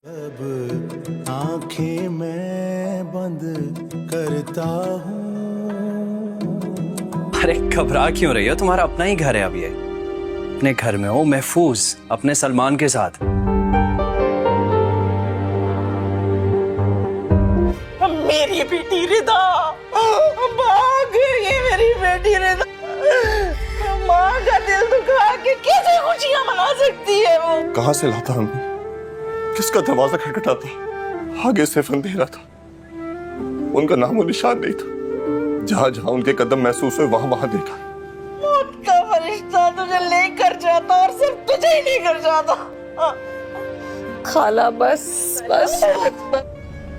अब आंखें मैं बंद करता हूँ। अरे घबरा क्यों रही हो? तुम्हारा अपना ही घर है अब ये। अपने घर में हो, महफूज, अपने सलमान के साथ। मेरी बेटी रिदा भाग गई, मेरी बेटी रिदा। माँ का दिल दुखा के कैसे खुशियां मना सकती है वो? कहाँ से लाता हमने? किसका दरवाजा खटखटाता? आगे सिर्फ अंधेरा था, उनका नामो निशान नहीं था। जहां जहां उनके कदम महसूस हुए वहां वहां देखा। मौत का फरिश्ता तुझे लेकर जाता और सिर्फ तुझे ही लेकर जाता। खाला बस बस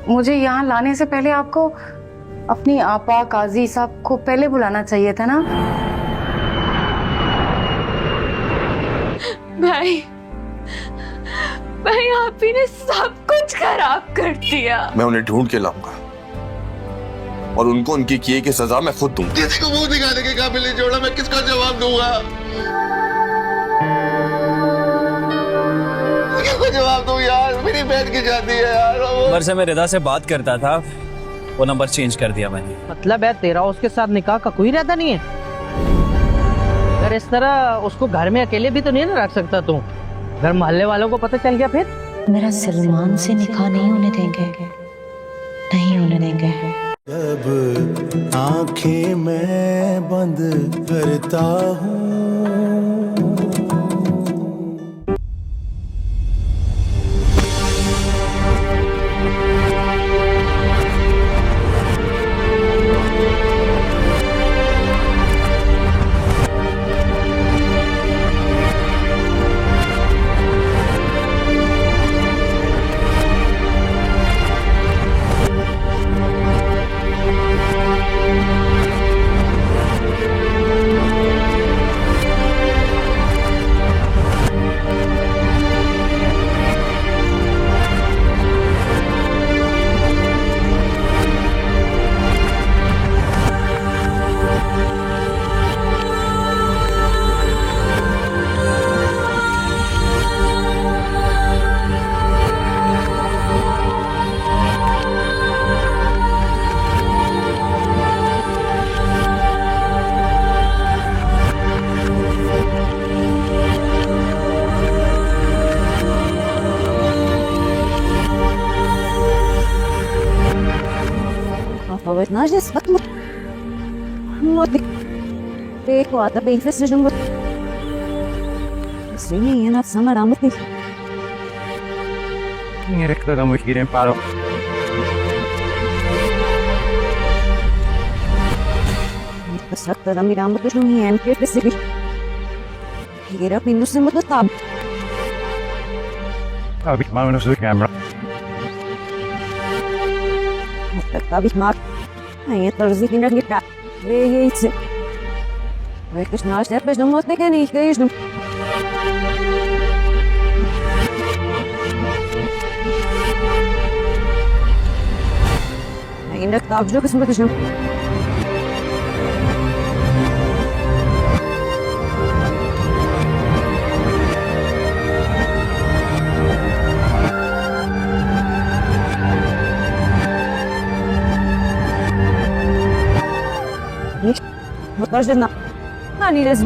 मुझे यहाँ लाने से पहले आपको अपनी आपा काजी साहब को पहले बुलाना चाहिए था ना। भाई भाई आप ही ने सब कुछ खराब कर दिया। मैं उन्हें ढूंढ के लाऊंगा और उनको उनकी किए की सजा मैं खुद दूंगा। किसी को मुंह दिखाने के काबिल नहीं छोड़ा, मैं किसका जवाब दूंगा? किसको जवाब दूं यार? मेरी बहन की शादी है यार। नंबर से मैं रिदा से बात करता था, वो नंबर चेंज कर दिया मैंने। मतलब है तेरा उसके साथ निकाह का कोई इरादा नहीं है? अगर इस तरह उसको घर में अकेले भी तो नहीं ना रख सकता तू? घर मोहल्ले वालों को पता चल गया फिर? मेरा सलमान से निकाह नहीं होने देंगे, नहीं होने देंगे। जब आंखें मैं बंद करता हूँ। Nós desse bato muito com a da bem fez junto sim na samara muito मेरे कदम गिरे पारो। passata da mirando do junho que percebi era pino se mudou tá अभी मानो से camera tá bismar aí trazer ainda que cá veio isso vai que nós depois não vou ter que nem que isso ainda que tá jogo se mudou Можно они раз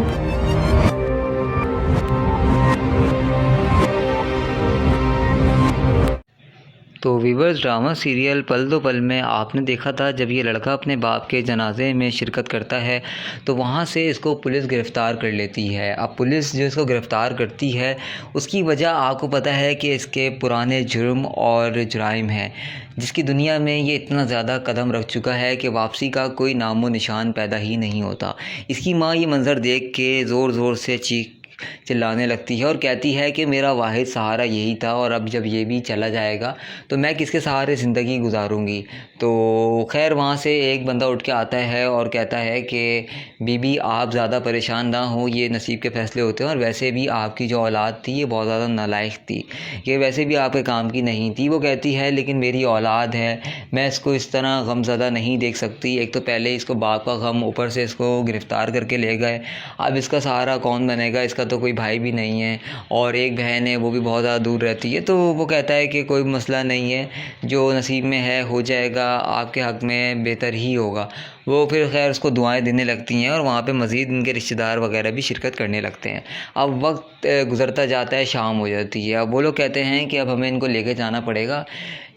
तो viewers, drama serial पल दो पल में आपने देखा था जब ये लड़का अपने बाप के जनाजे में शिरकत करता है तो वहाँ से इसको पुलिस गिरफ़्तार कर लेती है। अब पुलिस जो इसको गिरफ़्तार करती है उसकी वजह आपको पता है कि इसके पुराने जुर्म और जुराइम हैं, जिसकी दुनिया में ये इतना ज़्यादा कदम रख चुका है कि वापसी का कोई नामो निशान पैदा ही नहीं होता। इसकी माँ ये मंज़र देख के ज़ोर ज़ोर से चीख चिल्लाने लगती है और कहती है कि मेरा वाहिद सहारा यही था और अब जब ये भी चला जाएगा तो मैं किसके सहारे ज़िंदगी गुजारूंगी। तो खैर वहाँ से एक बंदा उठ के आता है और कहता है कि बीबी आप ज़्यादा परेशान ना हो, ये नसीब के फ़ैसले होते हैं और वैसे भी आपकी जो औलाद थी ये बहुत ज़्यादा नालायक थी, ये वैसे भी आपके काम की नहीं थी। वो कहती है लेकिन मेरी औलाद है, मैं इसको इस तरह गमज़दा नहीं देख सकती। एक तो पहले इसको बाप का गम, ऊपर से इसको गिरफ़्तार करके ले गए, अब इसका सहारा कौन बनेगा, इसका इसका तो कोई भाई भी नहीं है और एक बहन है वो भी बहुत ज़्यादा दूर रहती है। तो वो कहता है कि कोई मसला नहीं है, जो नसीब में है हो जाएगा, आपके हक़ में बेहतर ही होगा। वो फिर खैर उसको दुआएं देने लगती हैं और वहाँ पे मज़ीद उनके रिश्तेदार वगैरह भी शिरकत करने लगते हैं। अब वक्त गुज़रता जाता है, शाम हो जाती है। अब वो लोग कहते हैं कि अब हमें इनको लेके जाना पड़ेगा,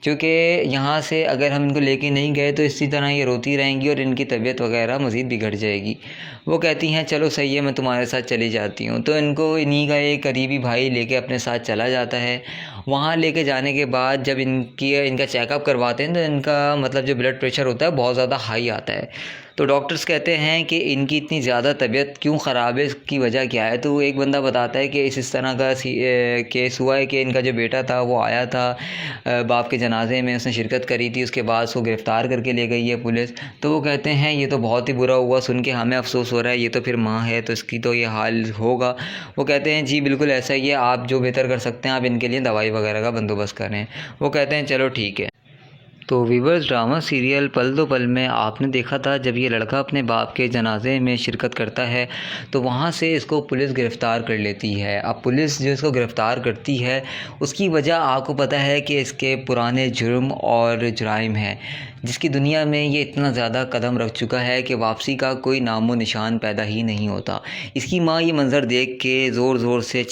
क्योंकि यहाँ से अगर हम इनको लेके नहीं गए तो इसी तरह ये रोती रहेंगी और इनकी तबीयत वगैरह मज़ीद बिगड़ जाएगी। वो कहती हैं चलो सही है, मैं तुम्हारे साथ चली जाती हूँ। तो इनको इन्हीं का एक करीबी भाई लेके अपने साथ चला जाता है। वहाँ लेके जाने के बाद जब इनका चेकअप करवाते हैं तो इनका मतलब जो ब्लड प्रेशर होता है बहुत ज़्यादा हाई आता है। तो डॉक्टर्स कहते हैं कि इनकी इतनी ज़्यादा तबीयत क्यों ख़राब है, इसकी वजह क्या है। तो एक बंदा बताता है कि इस तरह का केस हुआ है कि इनका जो बेटा था वो आया था बाप के जनाजे में, उसने शिरकत करी थी, उसके बाद उसको गिरफ़्तार करके ले गई है पुलिस। तो वो कहते हैं ये तो बहुत ही बुरा हुआ, सुन के हमें अफसोस हो रहा है, ये तो फिर माँ है तो इसकी तो ये हाल होगा। वो कहते हैं जी बिल्कुल ऐसा ही है, आप जो बेहतर कर सकते हैं आप इनके लिए दवाई वगैरह का बंदोबस्त करें। वो कहते हैं चलो ठीक है। तो वीवर्स, ड्रामा सीरियल पल दो पल में आपने देखा था जब ये लड़का अपने बाप के जनाजे में शिरकत करता है तो वहाँ से इसको पुलिस गिरफ़्तार कर लेती है। अब पुलिस जो इसको गिरफ़्तार करती है उसकी वजह आपको पता है कि इसके पुराने जुर्म और जुराइम हैं, जिसकी दुनिया में ये इतना ज़्यादा कदम रख चुका है कि वापसी का कोई नामो निशान पैदा ही नहीं होता। इसकी माँ ये मंज़र देख के ज़ोर ज़ोर से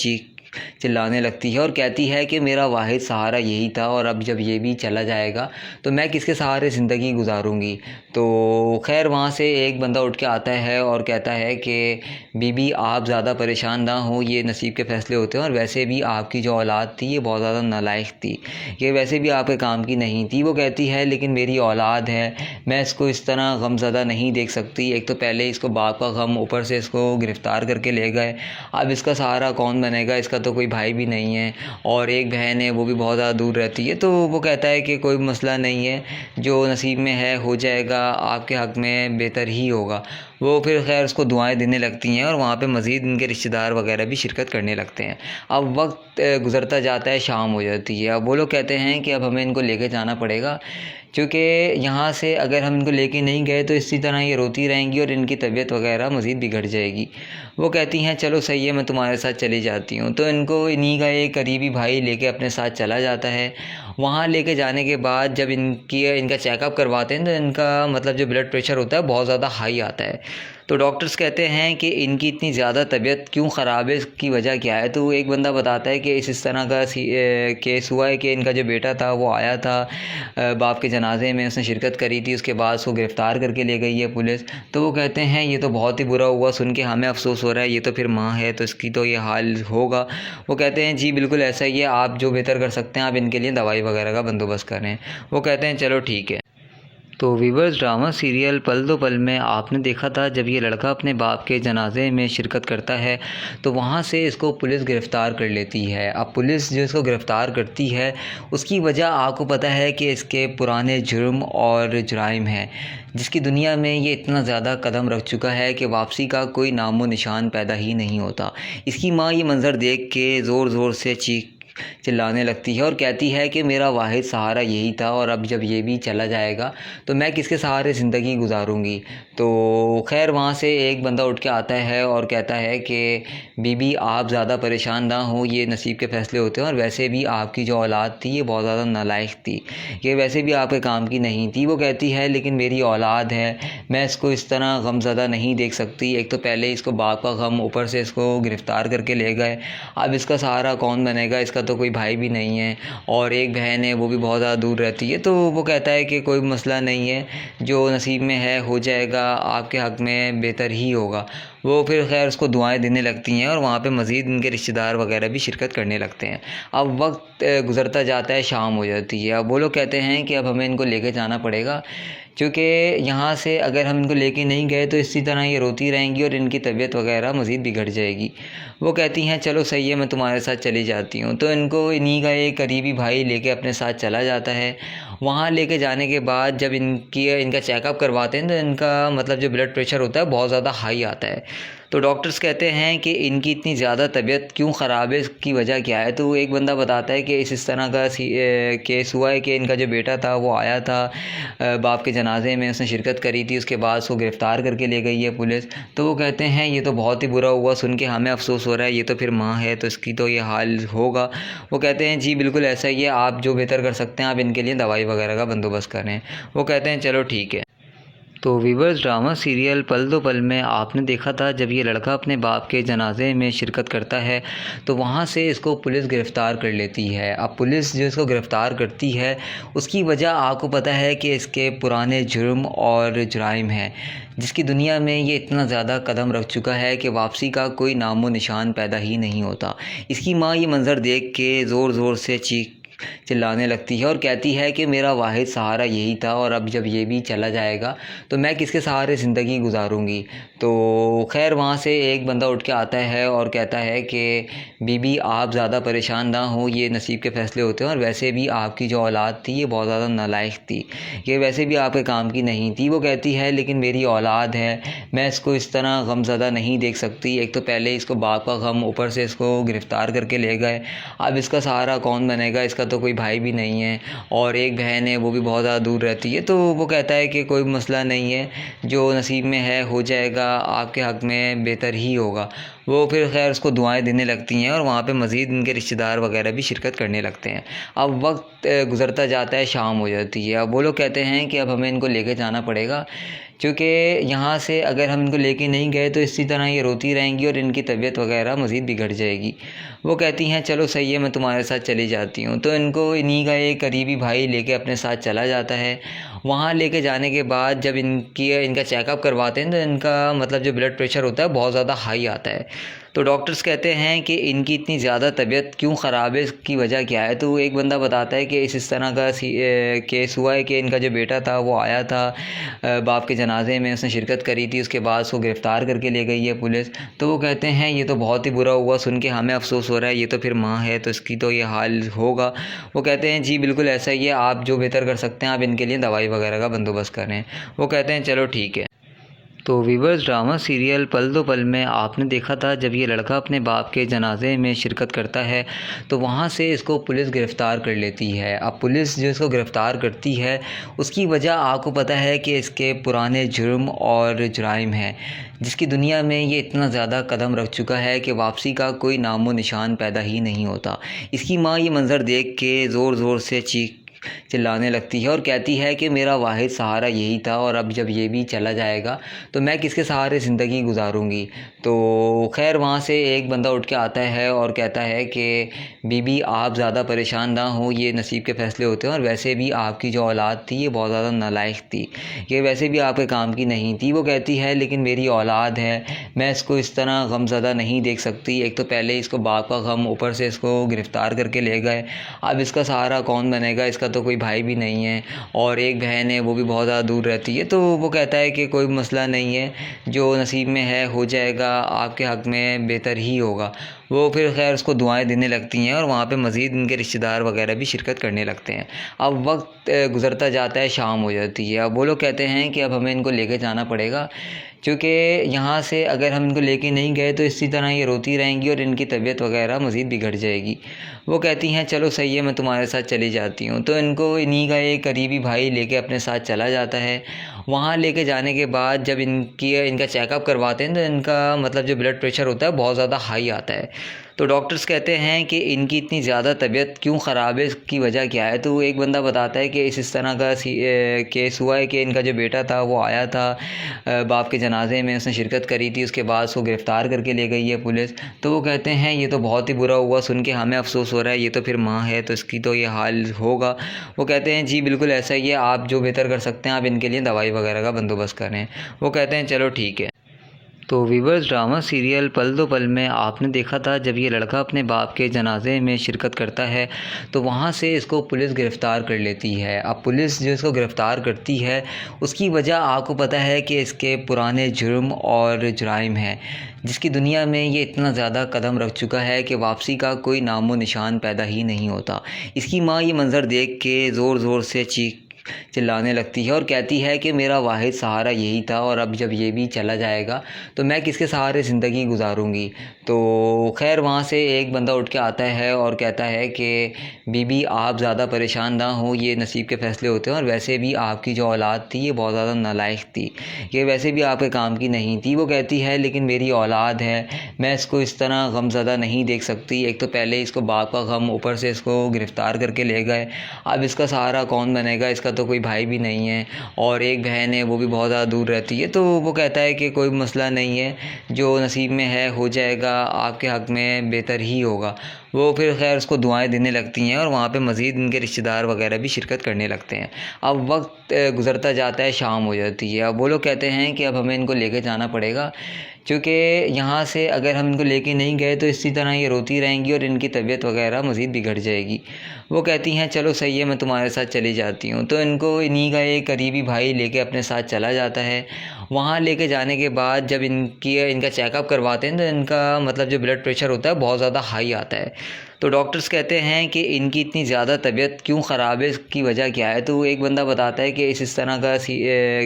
चिल्लाने लगती है और कहती है कि मेरा वाहिद सहारा यही था और अब जब ये भी चला जाएगा तो मैं किसके सहारे ज़िंदगी गुजारूंगी। तो खैर वहाँ से एक बंदा उठ के आता है और कहता है कि बीबी आप ज़्यादा परेशान ना हो, ये नसीब के फ़ैसले होते हैं और वैसे भी आपकी जो औलाद थी ये बहुत ज़्यादा नालायक थी, ये वैसे भी आपके काम की नहीं थी। वो कहती है लेकिन मेरी औलाद है, मैं इसको इस तरह गमज़दा नहीं देख सकती। एक तो पहले इसको बाप का गम, ऊपर से इसको गिरफ़्तार करके ले गए, अब इसका सहारा कौन बनेगा, इसका तो कोई भाई भी नहीं है और एक बहन है वो भी बहुत ज़्यादा दूर रहती है। तो वो कहता है कि कोई मसला नहीं है, जो नसीब में है हो जाएगा, आपके हक़ में बेहतर ही होगा। वो फिर खैर उसको दुआएं देने लगती हैं और वहाँ पे मज़ीद उनके रिश्तेदार वगैरह भी शिरकत करने लगते हैं। अब वक्त गुज़रता जाता है, शाम हो जाती है। अब वो लोग कहते हैं कि अब हमें इनको लेके जाना पड़ेगा, क्योंकि यहाँ से अगर हम इनको लेके नहीं गए तो इसी तरह ये रोती रहेंगी और इनकी तबीयत वगैरह मज़ीद बिगड़ जाएगी। वो कहती हैं चलो सही है, मैं तुम्हारे साथ चली जाती हूँ। तो इनको इन्हीं का एक करीबी भाई लेके अपने साथ चला जाता है। वहाँ लेके जाने के बाद जब इनका चेकअप करवाते हैं तो इनका मतलब जो ब्लड प्रेशर होता है बहुत ज़्यादा हाई आता है। तो डॉक्टर्स कहते हैं कि इनकी इतनी ज़्यादा तबीयत क्यों ख़राब है, इसकी वजह क्या है। तो एक बंदा बताता है कि इस तरह का केस हुआ है कि इनका जो बेटा था वो आया था बाप के जनाजे में, उसने शिरकत करी थी, उसके बाद उसको गिरफ़्तार करके ले गई है पुलिस। तो वो कहते हैं ये तो बहुत ही बुरा हुआ, सुन के हमें अफसोस हो रहा है, ये तो फिर माँ है तो इसकी तो ये हाल होगा। वो कहते हैं जी बिल्कुल ऐसा ही है, आप जो बेहतर कर सकते हैं आप इनके लिए दवाई वगैरह का बंदोबस्त करें। वो कहते हैं चलो ठीक है। तो वीवर्स, ड्रामा सीरियल पल दो पल में आपने देखा था जब ये लड़का अपने बाप के जनाजे में शिरकत करता है तो वहाँ से इसको पुलिस गिरफ़्तार कर लेती है। अब पुलिस जो इसको गिरफ़्तार करती है उसकी वजह आपको पता है कि इसके पुराने जुर्म और जुराइम हैं, जिसकी दुनिया में ये इतना ज़्यादा कदम रख चुका है कि वापसी का कोई नामो निशान पैदा ही नहीं होता। इसकी माँ ये मंज़र देख के ज़ोर ज़ोर से चिल्लाने लगती है और कहती है कि मेरा वाहिद सहारा यही था और अब जब ये भी चला जाएगा तो मैं किसके सहारे ज़िंदगी गुजारूंगी। तो खैर वहाँ से एक बंदा उठ के आता है और कहता है कि बीबी आप ज़्यादा परेशान ना हो, ये नसीब के फ़ैसले होते हैं और वैसे भी आपकी जो औलाद थी ये बहुत ज़्यादा नालायक थी, ये वैसे भी आपके काम की नहीं थी। वो कहती है लेकिन मेरी औलाद है, मैं इसको इस तरह गमज़दा नहीं देख सकती। एक तो पहले इसको बाप का गम, ऊपर से इसको गिरफ़्तार करके ले गए, अब इसका सहारा कौन बनेगा, इसका तो कोई भाई भी नहीं है और एक बहन है वो भी बहुत ज़्यादा दूर रहती है। तो वो कहता है कि कोई मसला नहीं है, जो नसीब में है हो जाएगा, आपके हक़ में बेहतर ही होगा। वो फिर खैर उसको दुआएं देने लगती हैं और वहाँ पे मज़ीद उनके रिश्तेदार वगैरह भी शिरकत करने लगते हैं। अब वक्त गुज़रता जाता है, शाम हो जाती है। अब वो लोग कहते हैं कि अब हमें इनको लेके जाना पड़ेगा, क्योंकि यहाँ से अगर हम इनको लेके नहीं गए तो इसी तरह ये रोती रहेंगी और इनकी तबीयत वगैरह मज़ीद बिगड़ जाएगी। वो कहती हैं चलो सही है, मैं तुम्हारे साथ चली जाती हूँ। तो इनको इन्हीं का एक करीबी भाई लेके अपने साथ चला जाता है। वहाँ लेके जाने के बाद जब इनका चेकअप करवाते हैं तो इनका मतलब जो ब्लड प्रेशर होता है बहुत ज़्यादा हाई आता है। तो डॉक्टर्स कहते हैं कि इनकी इतनी ज़्यादा तबीयत क्यों ख़राब है, इसकी वजह क्या है। तो एक बंदा बताता है कि इस तरह का केस हुआ है कि इनका जो बेटा था वो आया था बाप के जनाजे में, उसने शिरकत करी थी, उसके बाद उसको गिरफ़्तार करके ले गई है पुलिस। तो वो कहते हैं ये तो बहुत ही बुरा हुआ, सुन के हमें अफसोस हो रहा है, ये तो फिर माँ है तो इसकी तो ये हाल होगा। वो कहते हैं जी बिल्कुल ऐसा ही है, आप जो बेहतर कर सकते हैं आप इनके लिए दवाई वगैरह का बंदोबस्त करें। वो कहते हैं चलो ठीक है। तो वीवर्स, ड्रामा सीरियल पल दो पल में आपने देखा था जब ये लड़का अपने बाप के जनाजे में शिरकत करता है तो वहाँ से इसको पुलिस गिरफ़्तार कर लेती है। अब पुलिस जो इसको गिरफ़्तार करती है उसकी वजह आपको पता है कि इसके पुराने जुर्म और जुराइम हैं, जिसकी दुनिया में ये इतना ज़्यादा कदम रख चुका है कि वापसी का कोई नामो निशान पैदा ही नहीं होता। इसकी माँ ये मंज़र देख के ज़ोर ज़ोर से चिल्लाने लगती है और कहती है कि मेरा वाहिद सहारा यही था और अब जब ये भी चला जाएगा तो मैं किसके सहारे ज़िंदगी गुजारूंगी। तो खैर वहाँ से एक बंदा उठ के आता है और कहता है कि बीबी आप ज़्यादा परेशान ना हो, ये नसीब के फ़ैसले होते हैं और वैसे भी आपकी जो औलाद थी ये बहुत ज़्यादा नालायक थी, ये वैसे भी आपके काम की नहीं थी। वो कहती है लेकिन मेरी औलाद है, मैं इसको इस तरह गमज़दा नहीं देख सकती। एक तो पहले इसको बाप का गम, ऊपर से इसको गिरफ़्तार करके ले गए, अब इसका सहारा कौन बनेगा, इसका तो कोई भाई भी नहीं है और एक बहन है वो भी बहुत ज़्यादा दूर रहती है। तो वो कहता है कि कोई मसला नहीं है, जो नसीब में है हो जाएगा, आपके हक़ में बेहतर ही होगा। वो फिर खैर उसको दुआएं देने लगती हैं और वहाँ पे मज़ीद इनके रिश्तेदार वगैरह भी शिरकत करने लगते हैं। अब वक्त गुज़रता जाता है, शाम हो जाती है। अब वो लोग कहते हैं कि अब हमें इनको लेके जाना पड़ेगा, क्योंकि यहाँ से अगर हम इनको लेके नहीं गए तो इसी तरह ये रोती रहेंगी और इनकी तबीयत वगैरह मज़ीद बिगड़ जाएगी। वो कहती हैं चलो सही है, मैं तुम्हारे साथ चली जाती हूँ। तो इनको इन्हीं का एक करीबी भाई लेके अपने साथ चला जाता है। वहाँ लेके जाने के बाद जब इनका चेकअप करवाते हैं तो इनका मतलब जो ब्लड प्रेशर होता है बहुत ज़्यादा हाई आता है। तो डॉक्टर्स कहते हैं कि इनकी इतनी ज़्यादा तबीयत क्यों ख़राब है, इसकी वजह क्या है। तो एक बंदा बताता है कि इस तरह का केस हुआ है कि इनका जो बेटा था वो आया था बाप के जनाजे में, उसने शिरकत करी थी, उसके बाद उसको गिरफ़्तार करके ले गई है पुलिस। तो वो कहते हैं ये तो बहुत ही बुरा हुआ, सुन के हमें अफसोस हो रहा है, ये तो फिर माँ है तो इसकी तो ये हाल होगा। वो कहते हैं जी बिल्कुल ऐसा ही है, आप जो बेहतर कर सकते हैं आप इनके लिए दवाई वगैरह का बंदोबस्त करें। वो कहते हैं चलो ठीक है। तो वीवर्स, ड्रामा सीरियल पल दो पल में आपने देखा था जब ये लड़का अपने बाप के जनाजे में शिरकत करता है तो वहाँ से इसको पुलिस गिरफ़्तार कर लेती है। अब पुलिस जो इसको गिरफ़्तार करती है उसकी वजह आपको पता है कि इसके पुराने जुर्म और जुराइम हैं, जिसकी दुनिया में ये इतना ज़्यादा कदम रख चुका है कि वापसी का कोई नामो निशान पैदा ही नहीं होता। इसकी माँ ये मंज़र देख के ज़ोर ज़ोर से चिल्लाने लगती है और कहती है कि मेरा वाहिद सहारा यही था और अब जब ये भी चला जाएगा तो मैं किसके सहारे ज़िंदगी गुजारूंगी। तो खैर वहाँ से एक बंदा उठ के आता है और कहता है कि बीबी आप ज़्यादा परेशान ना हो, ये नसीब के फ़ैसले होते हैं और वैसे भी आपकी जो औलाद थी ये बहुत ज़्यादा नालायक थी, ये वैसे भी आपके काम की नहीं थी। वो कहती है लेकिन मेरी औलाद है, मैं इसको इस तरह गमज़दा नहीं देख सकती। एक तो पहले इसको बाप का गम, ऊपर से इसको गिरफ़्तार करके ले गए, अब इसका सहारा कौन बनेगा, इसका तो कोई भाई भी नहीं है और एक बहन है वो भी बहुत ज़्यादा दूर रहती है। तो वो कहता है कि कोई मसला नहीं है, जो नसीब में है हो जाएगा, आपके हक़ में बेहतर ही होगा। वो फिर खैर उसको दुआएं देने लगती हैं और वहाँ पे मज़ीद इनके रिश्तेदार वगैरह भी शिरकत करने लगते हैं। अब वक्त गुज़रता जाता है, शाम हो जाती है। अब वो लोग कहते हैं कि अब हमें इनको लेके जाना पड़ेगा, क्योंकि यहाँ से अगर हम इनको लेके नहीं गए तो इसी तरह ये रोती रहेंगी और इनकी तबीयत वगैरह मज़ीद बिगड़ जाएगी। वो कहती हैं चलो सही है, मैं तुम्हारे साथ चली जाती हूँ। तो इनको इन्हीं का एक करीबी भाई लेके अपने साथ चला जाता है। वहाँ लेके जाने के बाद जब इनका चेकअप करवाते हैं तो इनका मतलब जो ब्लड प्रेशर होता है बहुत ज़्यादा हाई आता है। तो डॉक्टर्स कहते हैं कि इनकी इतनी ज़्यादा तबीयत क्यों ख़राब है, इसकी वजह क्या है। तो एक बंदा बताता है कि इस तरह का केस हुआ है कि इनका जो बेटा था वो आया था बाप के जनाजे में, उसने शिरकत करी थी, उसके बाद उसको गिरफ़्तार करके ले गई है पुलिस। तो वो कहते हैं ये तो बहुत ही बुरा हुआ, सुन के हमें अफसोस हो रहा है, ये तो फिर माँ है तो इसकी तो ये हाल होगा। वो कहते हैं जी बिल्कुल ऐसा ही है, आप जो बेहतर कर सकते हैं आप इनके लिए दवाई वगैरह का बंदोबस्त करें। वो कहते हैं चलो ठीक है। तो वीवर्स, ड्रामा सीरियल पल दो पल में आपने देखा था जब ये लड़का अपने बाप के जनाजे में शिरकत करता है तो वहाँ से इसको पुलिस गिरफ़्तार कर लेती है। अब पुलिस जो इसको गिरफ़्तार करती है उसकी वजह आपको पता है कि इसके पुराने जुर्म और जुराइम हैं, जिसकी दुनिया में ये इतना ज़्यादा कदम रख चुका है कि वापसी का कोई नामो निशान पैदा ही नहीं होता। इसकी माँ ये मंज़र देख के ज़ोर ज़ोर से चिल्लाने लगती है और कहती है कि मेरा वाहिद सहारा यही था और अब जब ये भी चला जाएगा तो मैं किसके सहारे ज़िंदगी गुजारूंगी। तो खैर वहाँ से एक बंदा उठ के आता है और कहता है कि बीबी आप ज़्यादा परेशान ना हो, ये नसीब के फ़ैसले होते हैं और वैसे भी आपकी जो औलाद थी ये बहुत ज़्यादा नालायक थी, ये वैसे भी आपके काम की नहीं थी। वो कहती है लेकिन मेरी औलाद है, मैं इसको इस तरह गमज़दा नहीं देख सकती। एक तो पहले इसको बाप का गम, ऊपर से इसको गिरफ़्तार करके ले गए, अब इसका सहारा कौन बनेगा, इसका तो कोई भाई भी नहीं है और एक बहन है वो भी बहुत ज़्यादा दूर रहती है। तो वो कहता है कि कोई मसला नहीं है, जो नसीब में है हो जाएगा, आपके हक़ में बेहतर ही होगा। वो फिर खैर उसको दुआएं देने लगती हैं और वहाँ पे मज़ीद इनके रिश्तेदार वगैरह भी शिरकत करने लगते हैं। अब वक्त गुज़रता जाता है, शाम हो जाती है। अब वो लोग कहते हैं कि अब हमें इनको लेके जाना पड़ेगा, क्योंकि यहाँ से अगर हम इनको लेके नहीं गए तो इसी तरह ये रोती रहेंगी और इनकी तबीयत वगैरह मज़ीद बिगड़ जाएगी। वो कहती हैं चलो सही है, मैं तुम्हारे साथ चली जाती हूँ। तो इनको इन्हीं का एक करीबी भाई लेके अपने साथ चला जाता है। वहाँ लेके जाने के बाद जब इनका चेकअप करवाते हैं तो इनका मतलब जो ब्लड प्रेशर होता है बहुत ज़्यादा हाई आता है। तो डॉक्टर्स कहते हैं कि इनकी इतनी ज़्यादा तबीयत क्यों ख़राब है, इसकी वजह क्या है। तो एक बंदा बताता है कि इस तरह का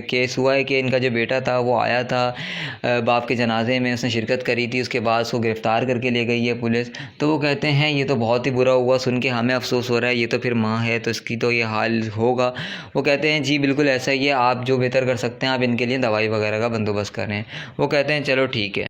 केस हुआ है कि इनका जो बेटा था वो आया था बाप के जनाजे में, उसने शिरकत करी थी, उसके बाद उसको गिरफ़्तार करके ले गई है पुलिस। तो वो कहते हैं ये तो बहुत ही बुरा हुआ, सुन के हमें अफसोस हो रहा है, ये तो फिर माँ है तो इसकी तो ये हाल होगा। वो कहते हैं जी बिल्कुल ऐसा ही है, आप जो बेहतर कर सकते हैं आप इनके लिए दवाई वगैरह का बंदोबस्त करें। वो कहते हैं चलो ठीक है।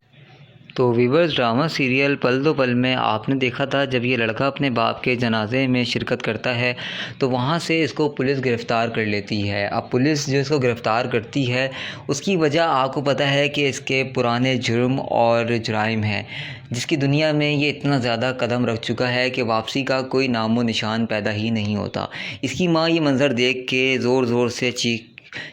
तो वीवर्स, ड्रामा सीरियल पल दो पल में आपने देखा था जब ये लड़का अपने बाप के जनाजे में शिरकत करता है तो वहाँ से इसको पुलिस गिरफ़्तार कर लेती है। अब पुलिस जो इसको गिरफ़्तार करती है उसकी वजह आपको पता है कि इसके पुराने जुर्म और जुराइम हैं, जिसकी दुनिया में ये इतना ज़्यादा कदम रख चुका है कि वापसी का कोई नामो निशान पैदा ही नहीं होता। इसकी माँ ये मंज़र देख के ज़ोर ज़ोर से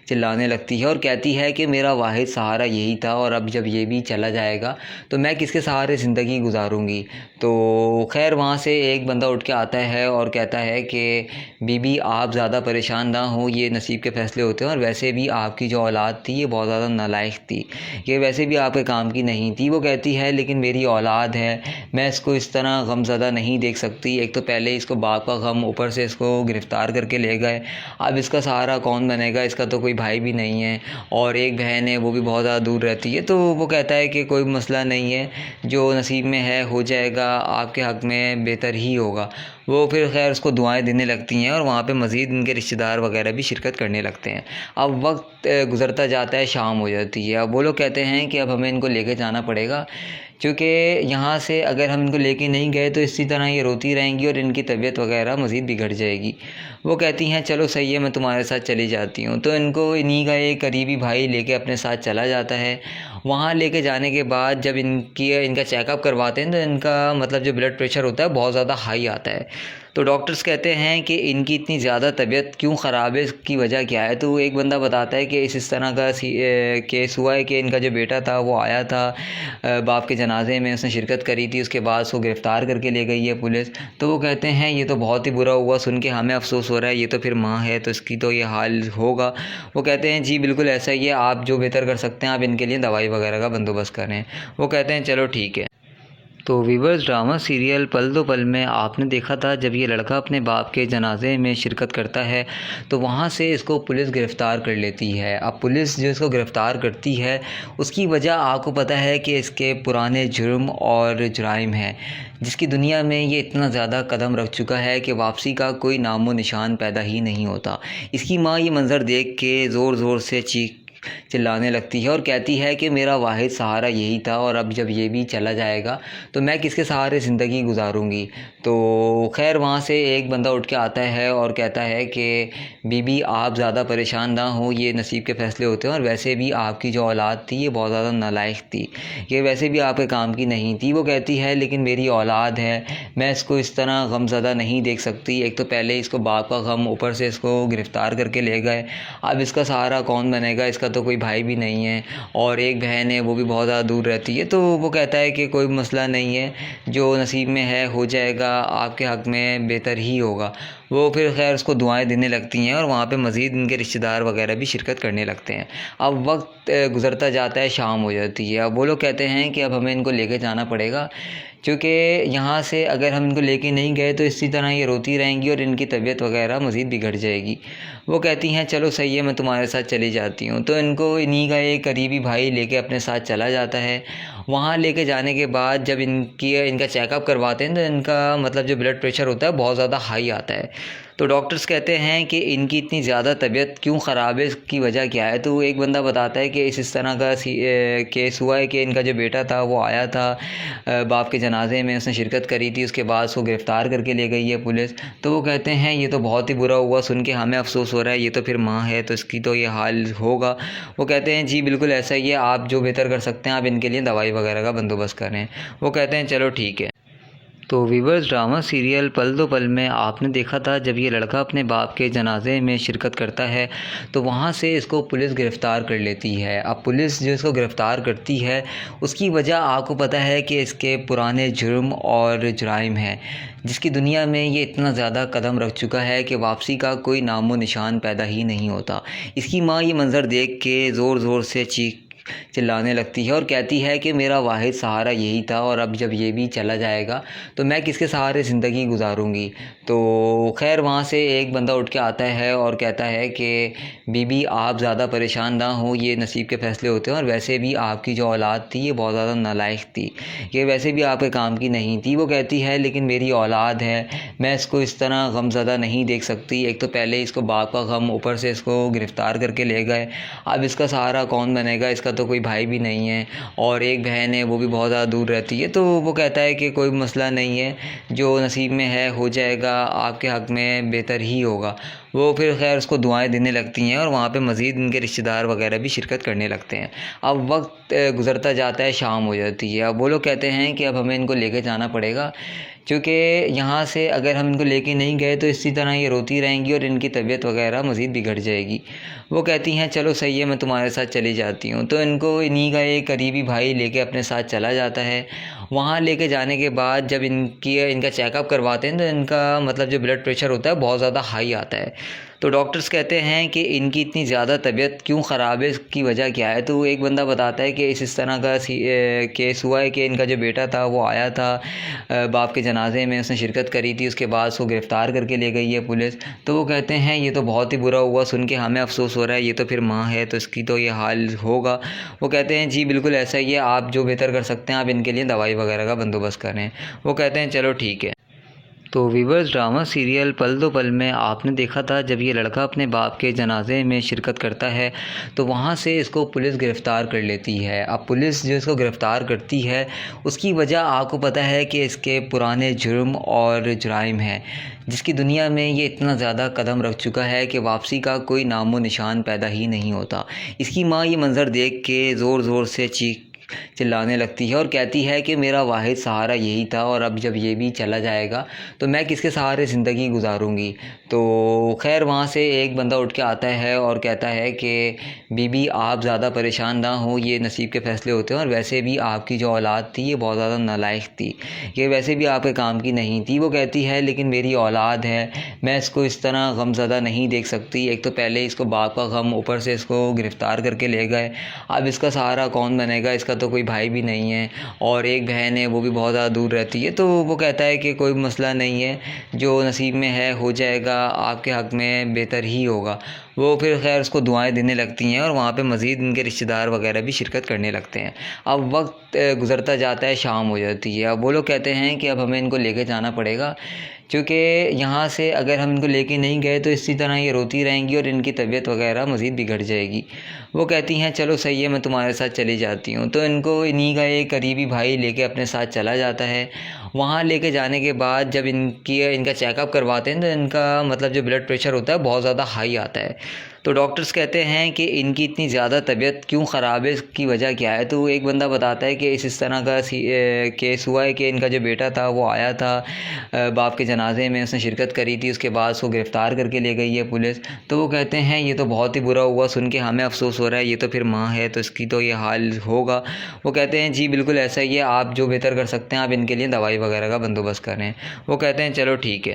चिल्लाने लगती है और कहती है कि मेरा वाहिद सहारा यही था और अब जब ये भी चला जाएगा तो मैं किसके सहारे ज़िंदगी गुजारूंगी। तो खैर वहाँ से एक बंदा उठ के आता है और कहता है कि बीबी आप ज़्यादा परेशान ना हो, ये नसीब के फ़ैसले होते हैं और वैसे भी आपकी जो औलाद थी ये बहुत ज़्यादा नालायक थी, ये वैसे भी आपके काम की नहीं थी। वो कहती है लेकिन मेरी औलाद है, मैं इसको इस तरह गमज़दा नहीं देख सकती। एक तो पहले इसको बाप का गम, ऊपर से इसको गिरफ़्तार करके ले गए, अब इसका सहारा कौन बनेगा, इसका तो कोई भाई भी नहीं है और एक बहन है वो भी बहुत ज़्यादा दूर रहती है। तो वो कहता है कि कोई मसला नहीं है, जो नसीब में है हो जाएगा, आपके हक़ में बेहतर ही होगा। वो फिर खैर उसको दुआएं देने लगती हैं और वहाँ पे मज़ीद इनके रिश्तेदार वगैरह भी शिरकत करने लगते हैं। अब वक्त गुज़रता जाता है, शाम हो जाती है। अब वो लोग कहते हैं कि अब हमें इनको लेके जाना पड़ेगा, क्योंकि यहाँ से अगर हम इनको लेके नहीं गए तो इसी तरह ये रोती रहेंगी और इनकी तबीयत वगैरह मज़ीद बिगड़ जाएगी। वो कहती हैं चलो सही है, मैं तुम्हारे साथ चली जाती हूँ। तो इनको इन्हीं का एक करीबी भाई लेके अपने साथ चला जाता है। वहाँ लेके जाने के बाद जब इनका चेकअप करवाते हैं तो इनका मतलब जो ब्लड प्रेशर होता है बहुत ज़्यादा हाई आता है। तो डॉक्टर्स कहते हैं कि इनकी इतनी ज़्यादा तबीयत क्यों ख़राब है, इसकी वजह क्या है। तो एक बंदा बताता है कि इस तरह का केस हुआ है कि इनका जो बेटा था वो आया था बाप के जनाजे में, उसने शिरकत करी थी, उसके बाद उसको गिरफ़्तार करके ले गई है पुलिस। तो वो कहते हैं ये तो बहुत ही बुरा हुआ, सुन के हमें अफसोस हो रहा है, ये तो फिर माँ है तो इसकी तो ये हाल होगा। वो कहते हैं जी बिल्कुल ऐसा ही है, आप जो बेहतर कर सकते हैं आप इनके लिए दवाई वगैरह का बंदोबस्त करें। वो कहते हैं चलो ठीक है। तो वीवर्स, ड्रामा सीरियल पल दो पल में आपने देखा था जब ये लड़का अपने बाप के जनाजे में शिरकत करता है तो वहाँ से इसको पुलिस गिरफ़्तार कर लेती है। अब पुलिस जो इसको गिरफ़्तार करती है उसकी वजह आपको पता है कि इसके पुराने जुर्म और जुराइम हैं, जिसकी दुनिया में ये इतना ज़्यादा कदम रख चुका है कि वापसी का कोई नामो निशान पैदा ही नहीं होता। इसकी माँ ये मंज़र देख के ज़ोर ज़ोर से चिल्लाने लगती है और कहती है कि मेरा वाहिद सहारा यही था और अब जब ये भी चला जाएगा तो मैं किसके सहारे ज़िंदगी गुजारूंगी। तो खैर वहाँ से एक बंदा उठ के आता है और कहता है कि बीबी आप ज़्यादा परेशान ना हो, ये नसीब के फ़ैसले होते हैं और वैसे भी आपकी जो औलाद थी ये बहुत ज़्यादा नालायक थी, ये वैसे भी आपके काम की नहीं थी। वो कहती है लेकिन मेरी औलाद है, मैं इसको इस तरह गमज़दा नहीं देख सकती। एक तो पहले इसको बाप का गम, ऊपर से इसको गिरफ़्तार करके ले गए, अब इसका सहारा कौन बनेगा, इसका तो कोई भाई भी नहीं है और एक बहन है वो भी बहुत ज़्यादा दूर रहती है। तो वो कहता है कि कोई मसला नहीं है, जो नसीब में है हो जाएगा, आपके हक़ में बेहतर ही होगा। वो फिर खैर उसको दुआएं देने लगती हैं और वहाँ पे मज़ीद इनके रिश्तेदार वगैरह भी शिरकत करने लगते हैं। अब वक्त गुज़रता जाता है, शाम हो जाती है। अब वो लोग कहते हैं कि अब हमें इनको लेके जाना पड़ेगा, क्योंकि यहाँ से अगर हम इनको लेके नहीं गए तो इसी तरह ये रोती रहेंगी और इनकी तबीयत वगैरह मज़ीद बिगड़ जाएगी। वो कहती हैं चलो सही है, मैं तुम्हारे साथ चली जाती हूँ। तो इनको इन्हीं का एक करीबी भाई लेके अपने साथ चला जाता है। वहाँ लेके जाने के बाद जब इनका चेकअप करवाते हैं तो इनका मतलब जो ब्लड प्रेशर होता है बहुत ज़्यादा हाई आता है। तो डॉक्टर्स कहते हैं कि इनकी इतनी ज़्यादा तबीयत क्यों ख़राब है, इसकी वजह क्या है। तो एक बंदा बताता है कि इस तरह का केस हुआ है कि इनका जो बेटा था वो आया था बाप के जनाजे में, उसने शिरकत करी थी, उसके बाद उसको गिरफ़्तार करके ले गई है पुलिस। तो वो कहते हैं ये तो बहुत ही बुरा हुआ, सुन के हमें अफसोस हो रहा है, ये तो फिर माँ है तो इसकी तो ये हाल होगा। वो कहते हैं जी बिल्कुल ऐसा ही है, आप जो बेहतर कर सकते हैं आप इनके लिए दवाई वगैरह का बंदोबस्त करें। वो कहते हैं चलो ठीक है। तो वीवर्स, ड्रामा सीरियल पल दो पल में आपने देखा था जब ये लड़का अपने बाप के जनाजे में शिरकत करता है तो वहाँ से इसको पुलिस गिरफ़्तार कर लेती है। अब पुलिस जो इसको गिरफ़्तार करती है उसकी वजह आपको पता है कि इसके पुराने जुर्म और जुराइम हैं, जिसकी दुनिया में ये इतना ज़्यादा कदम रख चुका है कि वापसी का कोई नामो निशान पैदा ही नहीं होता। इसकी माँ ये मंज़र देख के ज़ोर ज़ोर से चिल्लाने लगती है और कहती है कि मेरा वाहिद सहारा यही था और अब जब ये भी चला जाएगा तो मैं किसके सहारे ज़िंदगी गुजारूंगी। तो खैर वहाँ से एक बंदा उठ के आता है और कहता है कि बीबी आप ज़्यादा परेशान ना हो, ये नसीब के फ़ैसले होते हैं और वैसे भी आपकी जो औलाद थी ये बहुत ज़्यादा नालायक थी, ये वैसे भी आपके काम की नहीं थी। वो कहती है लेकिन मेरी औलाद है, मैं इसको इस तरह गमज़दा नहीं देख सकती। एक तो पहले इसको बाप का गम, ऊपर से इसको गिरफ़्तार करके ले गए, अब इसका सहारा कौन बनेगा, इसका तो कोई भाई भी नहीं है और एक बहन है वो भी बहुत ज़्यादा दूर रहती है। तो वो कहता है कि कोई मसला नहीं है, जो नसीब में है हो जाएगा, आपके हक़ में बेहतर ही होगा। वो फिर खैर उसको दुआएं देने लगती हैं और वहाँ पे मज़ीद इनके रिश्तेदार वगैरह भी शिरकत करने लगते हैं। अब वक्त गुज़रता जाता है, शाम हो जाती है। अब वो लोग कहते हैं कि अब हमें इनको लेके जाना पड़ेगा, क्योंकि यहाँ से अगर हम इनको लेके नहीं गए तो इसी तरह ये रोती रहेंगी और इनकी तबीयत वगैरह मज़ीद बिगड़ जाएगी। वो कहती हैं चलो सही है, मैं तुम्हारे साथ चली जाती हूँ। तो इनको इन्हीं का एक करीबी भाई लेके अपने साथ चला जाता है। वहाँ लेके जाने के बाद जब इनका चेकअप करवाते हैं तो इनका मतलब जो ब्लड प्रेशर होता है बहुत ज़्यादा हाई आता है। तो डॉक्टर्स कहते हैं कि इनकी इतनी ज़्यादा तबीयत क्यों ख़राब है, इसकी वजह क्या है। तो एक बंदा बताता है कि इस तरह का केस हुआ है कि इनका जो बेटा था वो आया था बाप के जनाजे में, उसने शिरकत करी थी, उसके बाद उसको गिरफ़्तार करके ले गई है पुलिस। तो वो कहते हैं ये तो बहुत ही बुरा हुआ, सुन के हमें अफसोस हो रहा है, ये तो फिर माँ है तो इसकी तो ये हाल होगा। वो कहते हैं जी बिल्कुल ऐसा ही है, आप जो बेहतर कर सकते हैं आप इनके लिए दवाई वगैरह का बंदोबस्त करें। वो कहते हैं चलो ठीक है। तो वीवर्स, ड्रामा सीरियल पल दो पल में आपने देखा था जब ये लड़का अपने बाप के जनाजे में शिरकत करता है तो वहाँ से इसको पुलिस गिरफ़्तार कर लेती है। अब पुलिस जो इसको गिरफ़्तार करती है उसकी वजह आपको पता है कि इसके पुराने जुर्म और जुराइम हैं, जिसकी दुनिया में ये इतना ज़्यादा कदम रख चुका है कि वापसी का कोई नामो निशान पैदा ही नहीं होता। इसकी माँ ये मंज़र देख के ज़ोर ज़ोर से चिल्लाने लगती है और कहती है कि मेरा वाहिद सहारा यही था और अब जब ये भी चला जाएगा तो मैं किसके सहारे ज़िंदगी गुजारूंगी। तो खैर वहाँ से एक बंदा उठ के आता है और कहता है कि बीबी आप ज़्यादा परेशान ना हो, ये नसीब के फ़ैसले होते हैं और वैसे भी आपकी जो औलाद थी ये बहुत ज़्यादा नालायक थी, ये वैसे भी आपके काम की नहीं थी। वो कहती है लेकिन मेरी औलाद है, मैं इसको इस तरह गमज़दा नहीं देख सकती। एक तो पहले इसको बाप का गम, ऊपर से इसको गिरफ़्तार करके ले गए, अब इसका सहारा कौन बनेगा, इसका तो कोई भाई भी नहीं है और एक बहन है वो भी बहुत ज़्यादा दूर रहती है। तो वो कहता है कि कोई मसला नहीं है, जो नसीब में है हो जाएगा, आपके हक़ में बेहतर ही होगा। वो फिर खैर उसको दुआएं देने लगती हैं और वहाँ पे मज़ीद इनके रिश्तेदार वगैरह भी शिरकत करने लगते हैं। अब वक्त गुज़रता जाता है, शाम हो जाती है। अब वो लोग कहते हैं कि अब हमें इनको लेके जाना पड़ेगा, क्योंकि यहाँ से अगर हम इनको लेके नहीं गए तो इसी तरह ये रोती रहेंगी और इनकी तबीयत वगैरह मज़ीद बिगड़ जाएगी। वो कहती हैं चलो सही है, मैं तुम्हारे साथ चली जाती हूँ। तो इनको इन्हीं का एक करीबी भाई लेके अपने साथ चला जाता है। वहाँ लेके जाने के बाद जब इनका चेकअप करवाते हैं तो इनका मतलब जो ब्लड प्रेशर होता है बहुत ज़्यादा हाई आता है। तो डॉक्टर्स कहते हैं कि इनकी इतनी ज़्यादा तबीयत क्यों ख़राब है, इसकी वजह क्या है। तो एक बंदा बताता है कि इस तरह का केस हुआ है कि इनका जो बेटा था वो आया था बाप के जनाजे में, उसने शिरकत करी थी, उसके बाद उसको गिरफ़्तार करके ले गई है पुलिस। तो वो कहते हैं ये तो बहुत ही बुरा हुआ, सुन के हमें अफसोस हो रहा है, ये तो फिर माँ है तो इसकी तो ये हाल होगा। वो कहते हैं जी बिल्कुल ऐसा ही है, आप जो बेहतर कर सकते हैं आप इनके लिए दवाई वगैरह का बंदोबस्त करें। वो कहते हैं चलो ठीक है।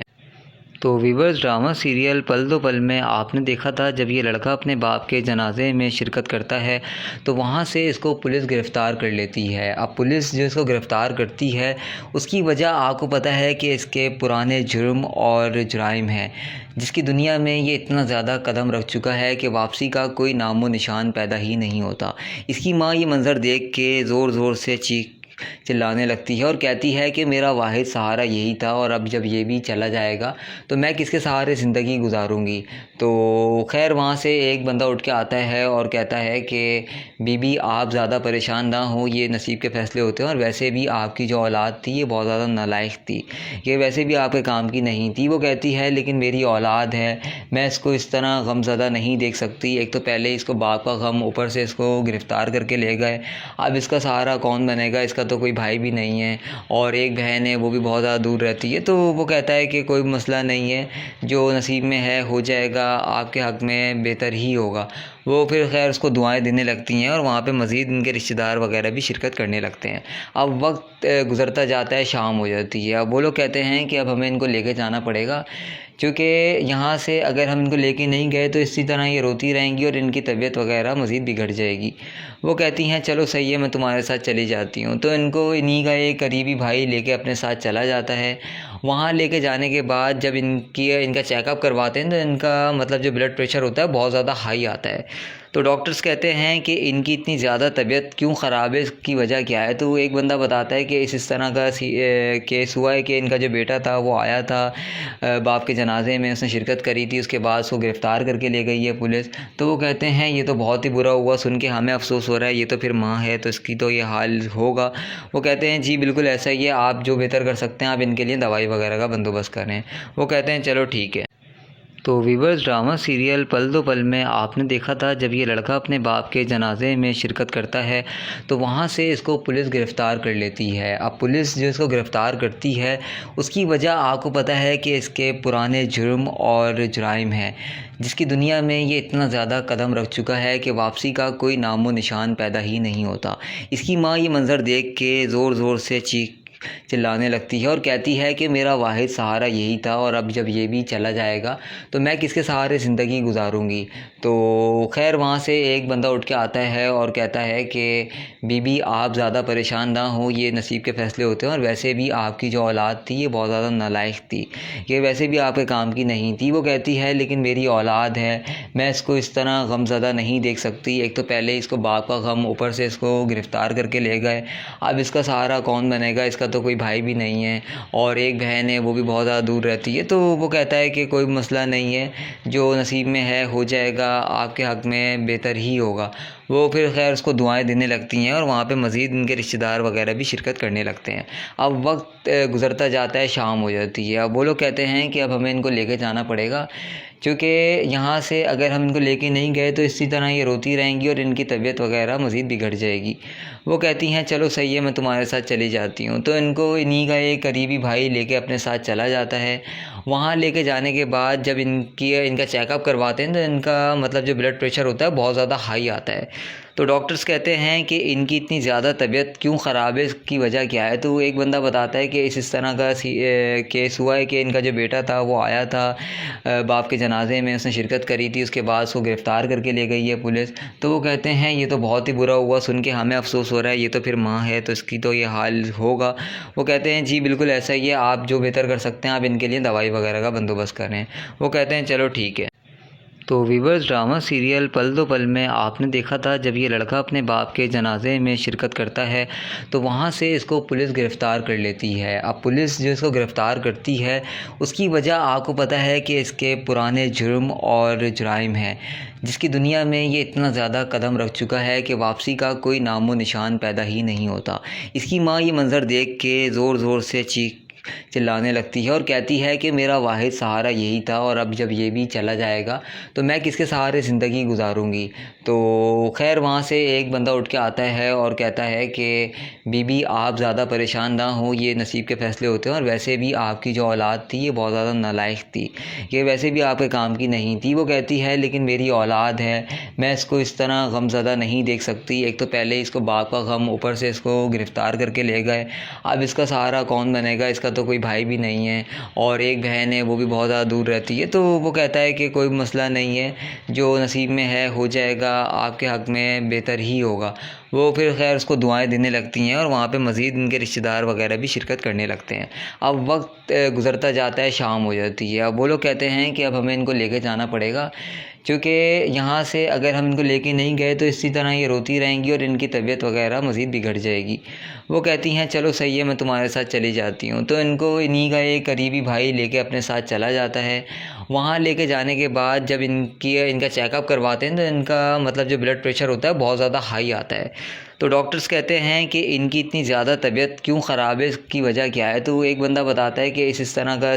तो वीवर्स ड्रामा सीरियल पल दो पल में आपने देखा था जब ये लड़का अपने बाप के जनाजे में शिरकत करता है तो वहाँ से इसको पुलिस गिरफ़्तार कर लेती है। अब पुलिस जो इसको गिरफ़्तार करती है उसकी वजह आपको पता है कि इसके पुराने जुर्म और जुराइम हैं, जिसकी दुनिया में ये इतना ज़्यादा कदम रख चुका है कि वापसी का कोई नामो निशान पैदा ही नहीं होता। इसकी माँ ये मंज़र देख के ज़ोर ज़ोर से चीख चिल्लाने लगती है और कहती है कि मेरा वाहिद सहारा यही था और अब जब ये भी चला जाएगा तो मैं किसके सहारे ज़िंदगी गुजारूंगी। तो खैर वहाँ से एक बंदा उठ के आता है और कहता है कि बीबी आप ज़्यादा परेशान ना हो, ये नसीब के फ़ैसले होते हैं और वैसे भी आपकी जो औलाद थी ये बहुत ज़्यादा नालायक थी, ये वैसे भी आपके काम की नहीं थी। वो कहती है लेकिन मेरी औलाद है, मैं इसको इस तरह गमज़दा नहीं देख सकती। एक तो पहले इसको बाप का गम, ऊपर से इसको गिरफ़्तार करके ले गए, अब इसका सहारा कौन बनेगा, इसका तो कोई भाई भी नहीं है और एक बहन है वो भी बहुत ज़्यादा दूर रहती है। तो वो कहता है कि कोई मसला नहीं है, जो नसीब में है हो जाएगा, आपके हक़ में बेहतर ही होगा। वो फिर खैर उसको दुआएं देने लगती हैं और वहाँ पे मज़ीद इनके रिश्तेदार वगैरह भी शिरकत करने लगते हैं। अब वक्त गुज़रता जाता है, शाम हो जाती है। अब वो लोग कहते हैं कि अब हमें इनको लेके जाना पड़ेगा, क्योंकि यहाँ से अगर हम इनको लेके नहीं गए तो इसी तरह ये रोती रहेंगी और इनकी तबीयत वगैरह मज़ीद बिगड़ जाएगी। वो कहती हैं चलो सही है, मैं तुम्हारे साथ चली जाती हूँ। तो इनको इन्हीं का एक करीबी भाई लेके अपने साथ चला जाता है। वहाँ लेके जाने के बाद जब इनका चेकअप करवाते हैं तो इनका मतलब जो ब्लड प्रेशर होता है बहुत ज़्यादा हाई आता है। तो डॉक्टर्स कहते हैं कि इनकी इतनी ज़्यादा तबीयत क्यों ख़राब है, इसकी वजह क्या है। तो एक बंदा बताता है कि इस तरह का केस हुआ है कि इनका जो बेटा था वो आया था बाप के जनाजे में, उसने शिरकत करी थी, उसके बाद उसको गिरफ़्तार करके ले गई है पुलिस। तो वो कहते हैं ये तो बहुत ही बुरा हुआ, सुन के हमें अफसोस हो रहा है, ये तो फिर माँ है तो इसकी तो ये हाल होगा। वो कहते हैं जी बिल्कुल ऐसा ही है, आप जो बेहतर कर सकते हैं आप इनके लिए दवाई वगैरह का बंदोबस्त करें। वो कहते हैं चलो ठीक है। तो वीवर्स ड्रामा सीरियल पल दो पल में आपने देखा था जब ये लड़का अपने बाप के जनाजे में शिरकत करता है तो वहाँ से इसको पुलिस गिरफ़्तार कर लेती है। अब पुलिस जो इसको गिरफ़्तार करती है उसकी वजह आपको पता है कि इसके पुराने जुर्म और जुराइम हैं, जिसकी दुनिया में ये इतना ज़्यादा कदम रख चुका है कि वापसी का कोई नामो निशान पैदा ही नहीं होता। इसकी माँ ये मंज़र देख के ज़ोर ज़ोर से चीख चिल्लाने लगती है और कहती है कि मेरा वाहिद सहारा यही था और अब जब ये भी चला जाएगा तो मैं किसके सहारे ज़िंदगी गुजारूंगी। तो खैर वहाँ से एक बंदा उठ के आता है और कहता है कि बीबी आप ज़्यादा परेशान ना हो, ये नसीब के फ़ैसले होते हैं और वैसे भी आपकी जो औलाद थी ये बहुत ज़्यादा नालायक थी, ये वैसे भी आपके काम की नहीं थी। वो कहती है लेकिन मेरी औलाद है, मैं इसको इस तरह गमज़दा नहीं देख सकती। एक तो पहले इसको बाप का गम, ऊपर से इसको गिरफ़्तार करके ले गए, अब इसका सहारा कौन बनेगा, इसका तो कोई भाई भी नहीं है और एक बहन है वो भी बहुत ज़्यादा दूर रहती है। तो वो कहता है कि कोई मसला नहीं है, जो नसीब में है हो जाएगा, आपके हक़ में बेहतर ही होगा। वो फिर खैर उसको दुआएं देने लगती हैं और वहाँ पे मज़ीद इनके रिश्तेदार वगैरह भी शिरकत करने लगते हैं। अब वक्त गुज़रता जाता है, शाम हो जाती है। अब वो लोग कहते हैं कि अब हमें इनको लेके जाना पड़ेगा, क्योंकि यहाँ से अगर हम इनको लेके नहीं गए तो इसी तरह ये रोती रहेंगी और इनकी तबीयत वगैरह मज़ीद बिगड़ जाएगी। वो कहती हैं चलो सही है, मैं तुम्हारे साथ चली जाती हूँ। तो इनको इन्हीं का एक करीबी भाई लेके अपने साथ चला जाता है। वहाँ लेके जाने के बाद जब इनका चेकअप करवाते हैं तो इनका मतलब जो ब्लड प्रेशर होता है बहुत ज़्यादा हाई आता है। तो डॉक्टर्स कहते हैं कि इनकी इतनी ज़्यादा तबीयत क्यों ख़राब है, इसकी वजह क्या है। तो एक बंदा बताता है कि इस तरह का केस हुआ है कि इनका जो बेटा था वो आया था बाप के जनाजे में, उसने शिरकत करी थी, उसके बाद उसको गिरफ़्तार करके ले गई है पुलिस। तो वो कहते हैं ये तो बहुत ही बुरा हुआ, सुन के हमें अफसोस हो रहा है, ये तो फिर माँ है तो इसकी तो ये हाल होगा। वो कहते हैं जी बिल्कुल ऐसा ही है, आप जो बेहतर कर सकते हैं आप इनके लिए दवाई वगैरह का बंदोबस्त करें। वो कहते हैं चलो ठीक है। तो वीवर्स ड्रामा सीरियल पल दो पल में आपने देखा था जब ये लड़का अपने बाप के जनाजे में शिरकत करता है तो वहाँ से इसको पुलिस गिरफ़्तार कर लेती है। अब पुलिस जो इसको गिरफ़्तार करती है उसकी वजह आपको पता है कि इसके पुराने जुर्म और जुराइम हैं, जिसकी दुनिया में ये इतना ज़्यादा कदम रख चुका है कि वापसी का कोई नामो निशान पैदा ही नहीं होता। इसकी माँ ये मंज़र देख के ज़ोर ज़ोर से चीख चिल्लाने लगती है और कहती है कि मेरा वाहिद सहारा यही था और अब जब ये भी चला जाएगा तो मैं किसके सहारे ज़िंदगी गुजारूंगी। तो खैर वहाँ से एक बंदा उठ के आता है और कहता है कि बीबी आप ज़्यादा परेशान ना हो, ये नसीब के फ़ैसले होते हैं और वैसे भी आपकी जो औलाद थी ये बहुत ज़्यादा नालायक थी, ये वैसे भी आपके काम की नहीं थी। वो कहती है लेकिन मेरी औलाद है, मैं इसको इस तरह गमज़दा नहीं देख सकती। एक तो पहले इसको बाप का गम, ऊपर से इसको गिरफ़्तार करके ले गए, अब इसका सहारा कौन बनेगा, इसका तो कोई भाई भी नहीं है और एक बहन है वो भी बहुत ज़्यादा दूर रहती है। तो वो कहता है कि कोई मसला नहीं है, जो नसीब में है हो जाएगा, आपके हक़ में बेहतर ही होगा। वो फिर खैर उसको दुआएं देने लगती हैं और वहाँ पे मज़ीद इनके रिश्तेदार वगैरह भी शिरकत करने लगते हैं। अब वक्त गुज़रता जाता है, शाम हो जाती है। अब वो लोग कहते हैं कि अब हमें इनको लेके जाना पड़ेगा, क्योंकि यहाँ से अगर हम इनको लेके नहीं गए तो इसी तरह ये रोती रहेंगी और इनकी तबीयत वगैरह मज़ीद बिगड़ जाएगी। वो कहती हैं चलो सही है, मैं तुम्हारे साथ चली जाती हूँ। तो इनको इन्हीं का एक करीबी भाई लेके अपने साथ चला जाता है। वहाँ लेके जाने के बाद जब इनका चेकअप करवाते हैं तो इनका मतलब जो ब्लड प्रेशर होता है बहुत ज़्यादा हाई आता है। तो डॉक्टर्स कहते हैं कि इनकी इतनी ज़्यादा तबीयत क्यों ख़राब है, इसकी वजह क्या है। तो एक बंदा बताता है कि इस तरह का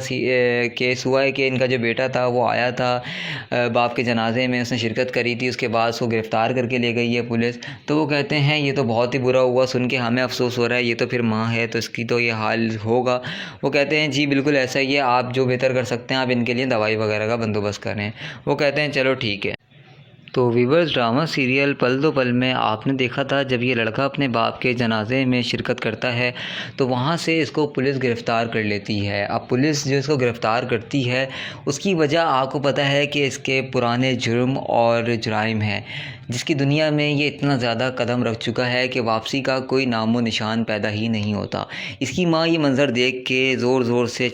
केस हुआ है कि इनका जो बेटा था वो आया था बाप के जनाजे में, उसने शिरकत करी थी, उसके बाद उसको गिरफ़्तार करके ले गई है पुलिस। तो वो कहते हैं ये तो बहुत ही बुरा हुआ, सुन के हमें अफसोस हो रहा है, ये तो फिर माँ है तो इसकी तो ये हाल होगा। वो कहते हैं जी बिल्कुल ऐसा ही है, आप जो बेहतर कर सकते हैं आप इनके लिए दवाई वगैरह का बंदोबस्त करें। वो कहते हैं चलो ठीक है। तो वीवर्स, ड्रामा सीरियल पल दो पल में आपने देखा था जब ये लड़का अपने बाप के जनाजे में शिरकत करता है तो वहाँ से इसको पुलिस गिरफ़्तार कर लेती है। अब पुलिस जो इसको गिरफ़्तार करती है उसकी वजह आपको पता है कि इसके पुराने जुर्म और जुराइम हैं, जिसकी दुनिया में ये इतना ज़्यादा कदम रख चुका है कि वापसी का कोई नामो निशान पैदा ही नहीं होता। इसकी माँ ये मंज़र देख के ज़ोर ज़ोर से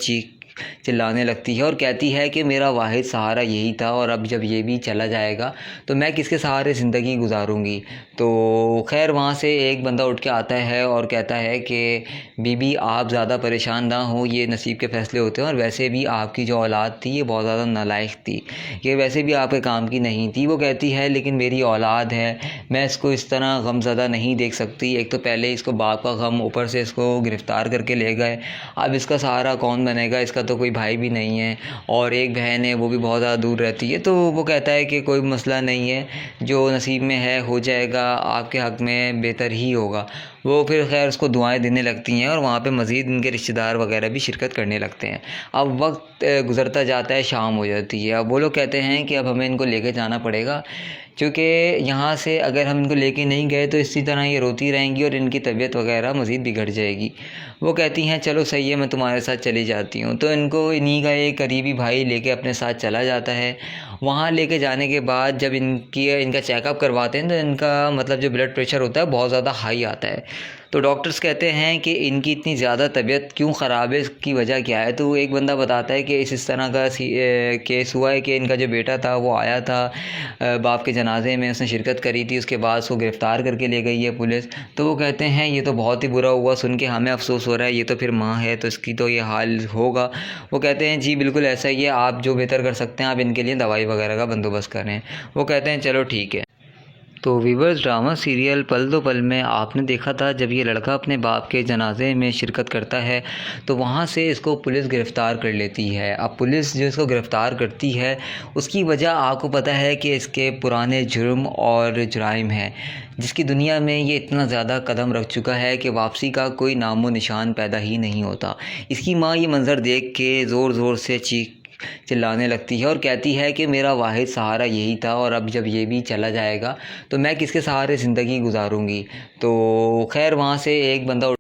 चिल्लाने लगती है और कहती है कि मेरा वाहिद सहारा यही था और अब जब ये भी चला जाएगा तो मैं किसके सहारे ज़िंदगी गुजारूंगी। तो खैर वहाँ से एक बंदा उठ के आता है और कहता है कि बीबी आप ज़्यादा परेशान ना हो, ये नसीब के फ़ैसले होते हैं और वैसे भी आपकी जो औलाद थी ये बहुत ज़्यादा नालायक थी, ये वैसे भी आपके काम की नहीं थी। वो कहती है लेकिन मेरी औलाद है, मैं इसको इस तरह गमज़दा नहीं देख सकती। एक तो पहले इसको बाप का गम, ऊपर से इसको गिरफ़्तार करके ले गए, अब इसका सहारा कौन बनेगा, इसका तो कोई भाई भी नहीं है और एक बहन है वो भी बहुत ज़्यादा दूर रहती है। तो वो कहता है कि कोई मसला नहीं है, जो नसीब में है हो जाएगा, आपके हक़ में बेहतर ही होगा। वो फिर खैर उसको दुआएं देने लगती हैं और वहाँ पे मज़ीद इनके रिश्तेदार वगैरह भी शिरकत करने लगते हैं। अब वक्त गुज़रता जाता है, शाम हो जाती है। अब वो लोग कहते हैं कि अब हमें इनको लेके जाना पड़ेगा, क्योंकि यहाँ से अगर हम इनको लेके नहीं गए तो इसी तरह ये रोती रहेंगी और इनकी तबीयत वगैरह मज़ीद बिगड़ जाएगी। वो कहती हैं चलो सही है, मैं तुम्हारे साथ चली जाती हूँ। तो इनको इन्हीं का एक करीबी भाई लेके अपने साथ चला जाता है। वहाँ लेके जाने के बाद जब इनका चेकअप करवाते हैं तो इनका मतलब जो ब्लड प्रेशर होता है बहुत ज़्यादा हाई आता है। तो डॉक्टर्स कहते हैं कि इनकी इतनी ज़्यादा तबीयत क्यों ख़राब है, इसकी वजह क्या है। तो एक बंदा बताता है कि इस तरह का केस हुआ है कि इनका जो बेटा था वो आया था बाप के जनाजे में, उसने शिरकत करी थी, उसके बाद उसको गिरफ़्तार करके ले गई है पुलिस। तो वो कहते हैं ये तो बहुत ही बुरा हुआ, सुन के हमें अफसोस हो रहा है, ये तो फिर माँ है तो इसकी तो ये हाल होगा। वो कहते हैं जी बिल्कुल ऐसा ही है, आप जो बेहतर कर सकते हैं आप इनके लिए दवाई वगैरह का बंदोबस्त करें। वो कहते हैं चलो ठीक है। तो वीवर्स, ड्रामा सीरियल पल दो पल में आपने देखा था जब ये लड़का अपने बाप के जनाजे में शिरकत करता है तो वहाँ से इसको पुलिस गिरफ़्तार कर लेती है। अब पुलिस जो इसको गिरफ़्तार करती है उसकी वजह आपको पता है कि इसके पुराने जुर्म और जुराइम हैं, जिसकी दुनिया में ये इतना ज़्यादा कदम रख चुका है कि वापसी का कोई नामो निशान पैदा ही नहीं होता। इसकी माँ ये मंज़र देख के ज़ोर ज़ोर से चिल्लाने लगती है और कहती है कि मेरा वाहिद सहारा यही था और अब जब ये भी चला जाएगा तो मैं किसके सहारे ज़िंदगी गुजारूंगी। तो खैर वहाँ से एक बंदा